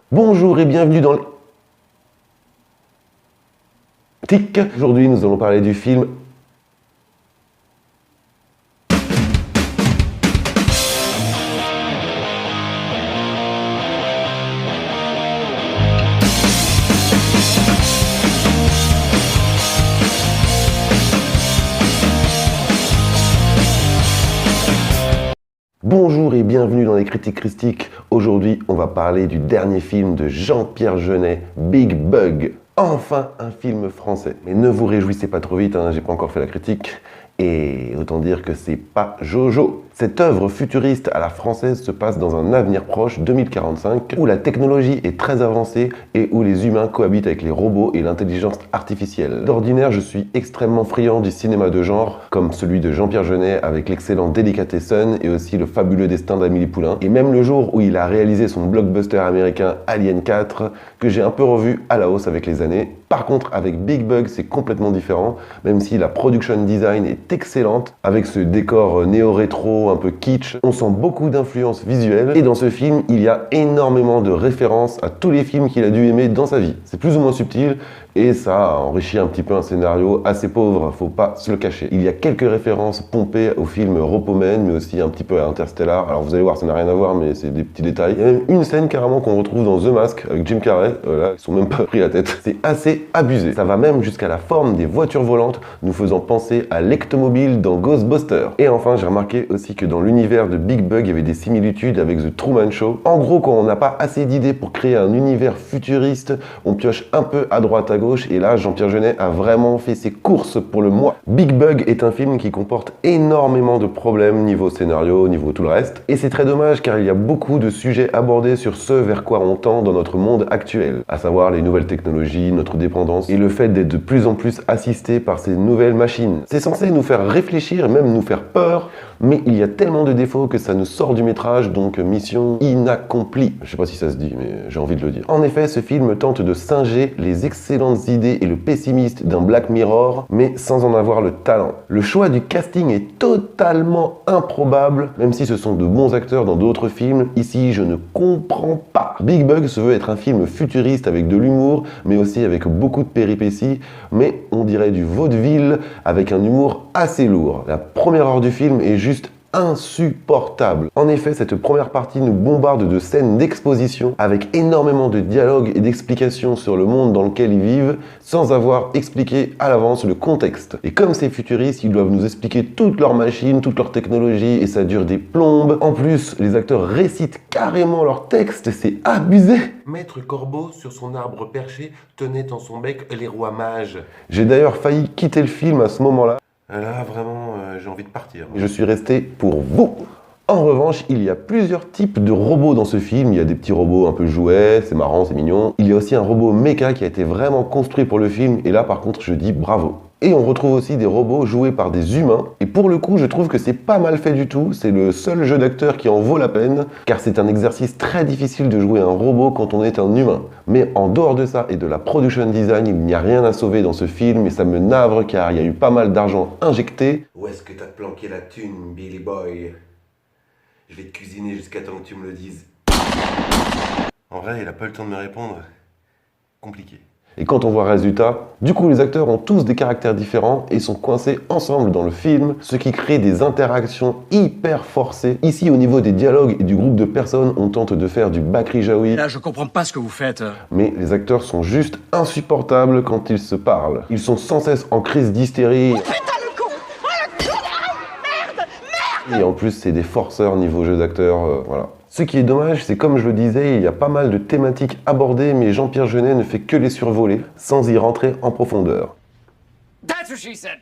Bonjour et bienvenue dans le TIC. Aujourd'hui, nous allons parler du film Bonjour et bienvenue dans les Critiques Christiques. Aujourd'hui, on va parler du dernier film de Jean-Pierre Jeunet, Big Bug. Enfin, un film français. Mais ne vous réjouissez pas trop vite, j'ai pas encore fait la critique. Et autant dire que c'est pas Jojo. Cette œuvre futuriste à la française se passe dans un avenir proche, 2045, où la technologie est très avancée et où les humains cohabitent avec les robots et l'intelligence artificielle. D'ordinaire, je suis extrêmement friand du cinéma de genre, comme celui de Jean-Pierre Jeunet avec l'excellent Delicatessen et aussi le fabuleux destin d'Amélie Poulain. Et même le jour où il a réalisé son blockbuster américain Alien 4, que j'ai un peu revu à la hausse avec les années. Par contre, avec Big Bug, c'est complètement différent, même si la production design est excellente, avec ce décor néo-rétro, un peu kitsch. On sent beaucoup d'influences visuelles, et dans ce film, il y a énormément de références à tous les films qu'il a dû aimer dans sa vie. C'est plus ou moins subtil, et ça a enrichi un petit peu un scénario assez pauvre, faut pas se le cacher. Il y a quelques références pompées au film Ropoman, mais aussi un petit peu à Interstellar. Alors vous allez voir, ça n'a rien à voir, mais c'est des petits détails. Il y a même une scène carrément qu'on retrouve dans The Mask, avec Jim Carrey. Là, ils sont même pas pris la tête. C'est assez abusé. Ça va même jusqu'à la forme des voitures volantes, nous faisant penser à l'ectomobile dans Ghostbusters. Et enfin, j'ai remarqué aussi que dans l'univers de Big Bug, il y avait des similitudes avec The Truman Show. En gros, quand on n'a pas assez d'idées pour créer un univers futuriste, on pioche un peu à droite à gauche, et là, Jean-Pierre Jeunet a vraiment fait ses courses pour le mois. Big Bug est un film qui comporte énormément de problèmes niveau scénario, niveau tout le reste, et c'est très dommage car il y a beaucoup de sujets abordés sur ce vers quoi on tend dans notre monde actuel, à savoir les nouvelles technologies, notre dépendance, et le fait d'être de plus en plus assisté par ces nouvelles machines. C'est censé nous faire réfléchir et même nous faire peur, mais il y a tellement de défauts que ça nous sort du métrage, donc mission inaccomplie. Je sais pas si ça se dit, mais j'ai envie de le dire. En effet, ce film tente de singer les excellentes idées et le pessimiste d'un Black Mirror, mais sans en avoir le talent. Le choix du casting est totalement improbable, même si ce sont de bons acteurs dans d'autres films. Ici, je ne comprends pas. Big Bug se veut être un film futuriste avec de l'humour, mais aussi avec beaucoup de péripéties, mais on dirait du vaudeville avec un humour assez lourd. La première heure du film est juste insupportable. En effet, cette première partie nous bombarde de scènes d'exposition avec énormément de dialogues et d'explications sur le monde dans lequel ils vivent sans avoir expliqué à l'avance le contexte. Et comme c'est futuriste, ils doivent nous expliquer toutes leurs machines, toutes leurs technologies et ça dure des plombes. En plus, les acteurs récitent carrément leurs textes, c'est abusé. Maître Corbeau, sur son arbre perché, tenait en son bec les rois mages. J'ai d'ailleurs failli quitter le film à ce moment-là. Là, vraiment, j'ai envie de partir. Je suis resté pour vous. En revanche, il y a plusieurs types de robots dans ce film. Il y a des petits robots un peu jouets, c'est marrant, c'est mignon. Il y a aussi un robot méca qui a été vraiment construit pour le film. Et là, par contre, je dis bravo. Et on retrouve aussi des robots joués par des humains. Et pour le coup, je trouve que c'est pas mal fait du tout. C'est le seul jeu d'acteur qui en vaut la peine, car c'est un exercice très difficile de jouer un robot quand on est un humain. Mais en dehors de ça et de la production design, il n'y a rien à sauver dans ce film et ça me navre car il y a eu pas mal d'argent injecté. Où est-ce que t'as planqué la thune, Billy Boy? Je vais te cuisiner jusqu'à temps que tu me le dises. En vrai, il a pas eu le temps de me répondre. Compliqué. Et quand on voit le résultat, du coup les acteurs ont tous des caractères différents et sont coincés ensemble dans le film, ce qui crée des interactions hyper forcées. Ici, au niveau des dialogues et du groupe de personnes, on tente de faire du Bakri Jaoui. Là, je comprends pas ce que vous faites. Mais les acteurs sont juste insupportables quand ils se parlent. Ils sont sans cesse en crise d'hystérie. Oh, putain, le con! Oh, le con! Ah, merde! Et en plus, c'est des forceurs niveau jeu d'acteur, voilà. Ce qui est dommage, c'est comme je le disais, il y a pas mal de thématiques abordées, mais Jean-Pierre Jeunet ne fait que les survoler, sans y rentrer en profondeur. That's what she said.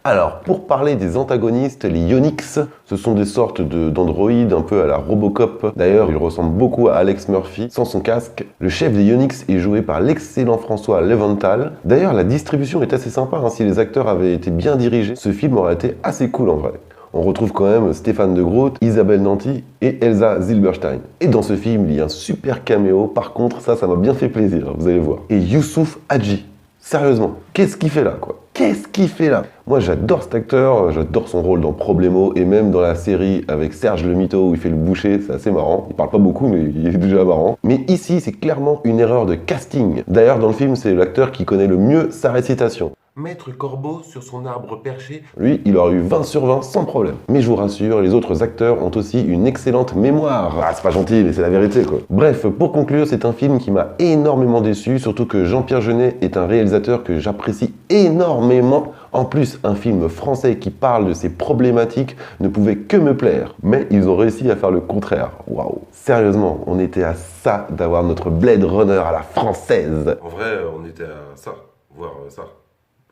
Alors, pour parler des antagonistes, les Yonix, ce sont des sortes d'androïdes un peu à la Robocop. D'ailleurs, ils ressemblent beaucoup à Alex Murphy, sans son casque. Le chef des Yonix est joué par l'excellent François Leventhal. D'ailleurs, la distribution est assez sympa, si les acteurs avaient été bien dirigés, ce film aurait été assez cool en vrai. On retrouve quand même Stéphane de Groot, Isabelle Nanty et Elsa Zilberstein. Et dans ce film, il y a un super caméo, par contre, ça m'a bien fait plaisir, vous allez voir. Et Youssouf Hadji. Sérieusement, qu'est-ce qu'il fait là, quoi? Qu'est-ce qu'il fait là? Moi j'adore cet acteur, j'adore son rôle dans Problemo et même dans la série avec Serge le Mito où il fait le boucher, c'est assez marrant. Il parle pas beaucoup mais il est déjà marrant. Mais ici c'est clairement une erreur de casting. D'ailleurs dans le film c'est l'acteur qui connaît le mieux sa récitation. Maître Corbeau sur son arbre perché. Lui, il aurait eu 20 sur 20 sans problème. Mais je vous rassure, les autres acteurs ont aussi une excellente mémoire. Ah, c'est pas gentil, mais c'est la vérité, quoi. Bref, pour conclure, c'est un film qui m'a énormément déçu, surtout que Jean-Pierre Jeunet est un réalisateur que j'apprécie énormément. En plus, un film français qui parle de ces problématiques ne pouvait que me plaire. Mais ils ont réussi à faire le contraire. Waouh. Sérieusement, on était à ça d'avoir notre Blade Runner à la française. En vrai, on était à ça, voire ça.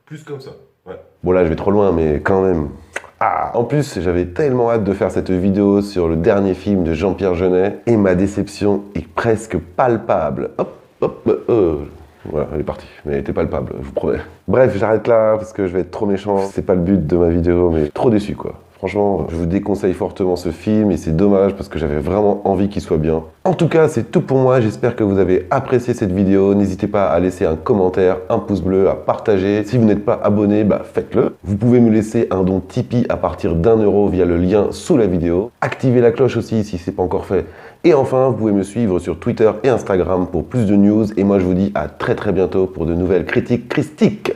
Plus comme ça, ouais. Bon là je vais trop loin mais quand même. Ah, en plus j'avais tellement hâte de faire cette vidéo sur le dernier film de Jean-Pierre Jeunet et ma déception est presque palpable. Hop, hop, voilà, elle est partie, mais elle était palpable, je vous promets. Bref, j'arrête là parce que je vais être trop méchant. C'est pas le but de ma vidéo mais trop déçu quoi. Franchement, je vous déconseille fortement ce film et c'est dommage parce que j'avais vraiment envie qu'il soit bien. En tout cas, c'est tout pour moi. J'espère que vous avez apprécié cette vidéo. N'hésitez pas à laisser un commentaire, un pouce bleu, à partager. Si vous n'êtes pas abonné, faites-le. Vous pouvez me laisser un don Tipeee à partir d'1 € via le lien sous la vidéo. Activez la cloche aussi si ce n'est pas encore fait. Et enfin, vous pouvez me suivre sur Twitter et Instagram pour plus de news. Et moi, je vous dis à très bientôt pour de nouvelles critiques christiques.